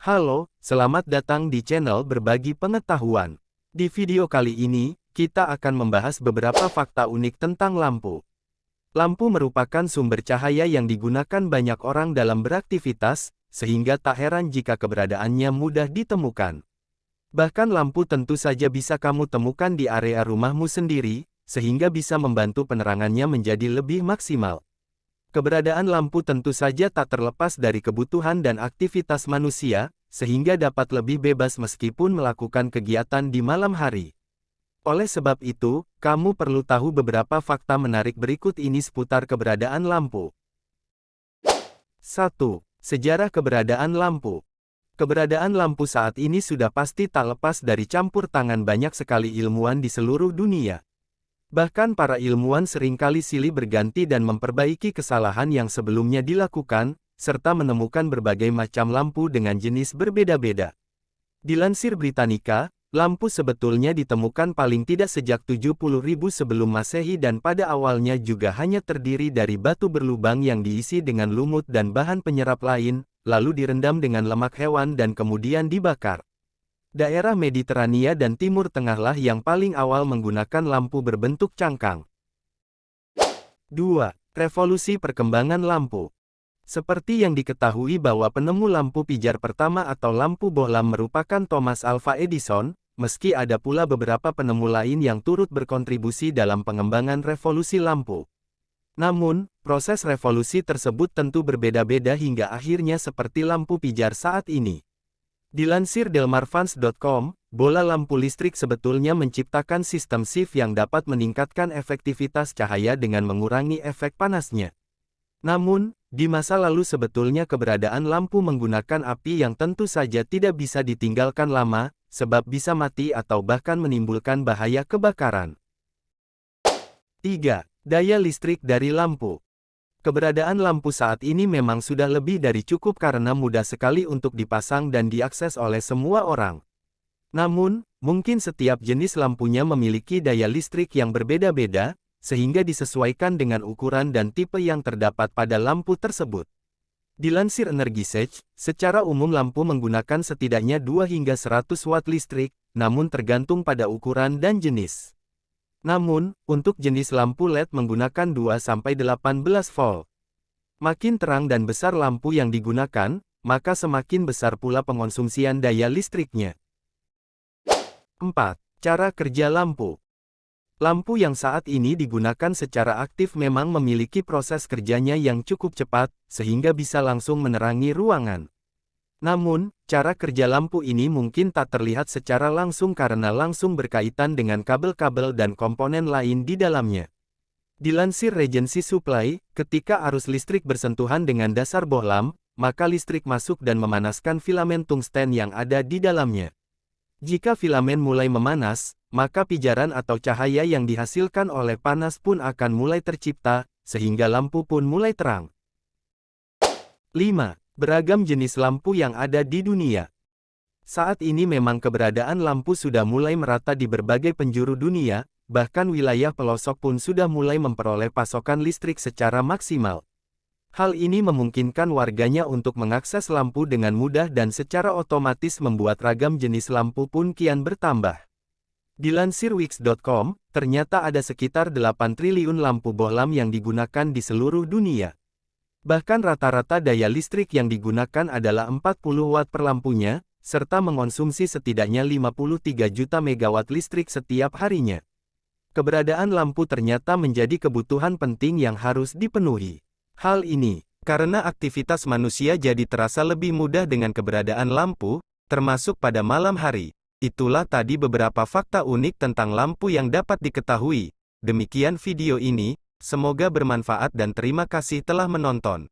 Halo, selamat datang di channel Berbagi Pengetahuan. Di video kali ini, kita akan membahas beberapa fakta unik tentang lampu. Lampu merupakan sumber cahaya yang digunakan banyak orang dalam beraktivitas, sehingga tak heran jika keberadaannya mudah ditemukan. Bahkan lampu tentu saja bisa kamu temukan di area rumahmu sendiri, sehingga bisa membantu penerangannya menjadi lebih maksimal. Keberadaan lampu tentu saja tak terlepas dari kebutuhan dan aktivitas manusia, sehingga dapat lebih bebas meskipun melakukan kegiatan di malam hari. Oleh sebab itu, kamu perlu tahu beberapa fakta menarik berikut ini seputar keberadaan lampu. 1. Sejarah keberadaan lampu. Keberadaan lampu saat ini sudah pasti tak lepas dari campur tangan banyak sekali ilmuwan di seluruh dunia. Bahkan para ilmuwan seringkali silih berganti dan memperbaiki kesalahan yang sebelumnya dilakukan, serta menemukan berbagai macam lampu dengan jenis berbeda-beda. Dilansir Britannica, lampu sebetulnya ditemukan paling tidak sejak 70.000 sebelum Masehi dan pada awalnya juga hanya terdiri dari batu berlubang yang diisi dengan lumut dan bahan penyerap lain, lalu direndam dengan lemak hewan dan kemudian dibakar. Daerah Mediterania dan Timur Tengahlah yang paling awal menggunakan lampu berbentuk cangkang. 2. Revolusi perkembangan lampu. Seperti yang diketahui bahwa penemu lampu pijar pertama atau lampu bohlam merupakan Thomas Alva Edison, meski ada pula beberapa penemu lain yang turut berkontribusi dalam pengembangan revolusi lampu. Namun, proses revolusi tersebut tentu berbeda-beda hingga akhirnya seperti lampu pijar saat ini. Dilansir delmarvans.com, bola lampu listrik sebetulnya menciptakan sistem shift yang dapat meningkatkan efektivitas cahaya dengan mengurangi efek panasnya. Namun, di masa lalu sebetulnya keberadaan lampu menggunakan api yang tentu saja tidak bisa ditinggalkan lama, sebab bisa mati atau bahkan menimbulkan bahaya kebakaran. 3. Daya listrik dari lampu. Keberadaan lampu saat ini memang sudah lebih dari cukup karena mudah sekali untuk dipasang dan diakses oleh semua orang. Namun, mungkin setiap jenis lampunya memiliki daya listrik yang berbeda-beda, sehingga disesuaikan dengan ukuran dan tipe yang terdapat pada lampu tersebut. Dilansir EnergiSage, secara umum lampu menggunakan setidaknya 2 hingga 100 watt listrik, namun tergantung pada ukuran dan jenis. Namun, untuk jenis lampu LED menggunakan 2-18 volt. Makin terang dan besar lampu yang digunakan, maka semakin besar pula pengonsumsian daya listriknya. 4. Cara kerja lampu. Lampu yang saat ini digunakan secara aktif memang memiliki proses kerjanya yang cukup cepat, sehingga bisa langsung menerangi ruangan. Namun, cara kerja lampu ini mungkin tak terlihat secara langsung karena langsung berkaitan dengan kabel-kabel dan komponen lain di dalamnya. Dilansir Regency Supply, ketika arus listrik bersentuhan dengan dasar bohlam, maka listrik masuk dan memanaskan filamen tungsten yang ada di dalamnya. Jika filamen mulai memanas, maka pijaran atau cahaya yang dihasilkan oleh panas pun akan mulai tercipta, sehingga lampu pun mulai terang. 5. Beragam jenis lampu yang ada di dunia. Saat ini memang keberadaan lampu sudah mulai merata di berbagai penjuru dunia, bahkan wilayah pelosok pun sudah mulai memperoleh pasokan listrik secara maksimal. Hal ini memungkinkan warganya untuk mengakses lampu dengan mudah dan secara otomatis membuat ragam jenis lampu pun kian bertambah. Dilansir Wix.com, ternyata ada sekitar 8 triliun lampu bohlam yang digunakan di seluruh dunia. Bahkan rata-rata daya listrik yang digunakan adalah 40 watt per lampunya, serta mengonsumsi setidaknya 53 juta megawatt listrik setiap harinya. Keberadaan lampu ternyata menjadi kebutuhan penting yang harus dipenuhi. Hal ini, karena aktivitas manusia jadi terasa lebih mudah dengan keberadaan lampu, termasuk pada malam hari. Itulah tadi beberapa fakta unik tentang lampu yang dapat diketahui. Demikian video ini. Semoga bermanfaat dan terima kasih telah menonton.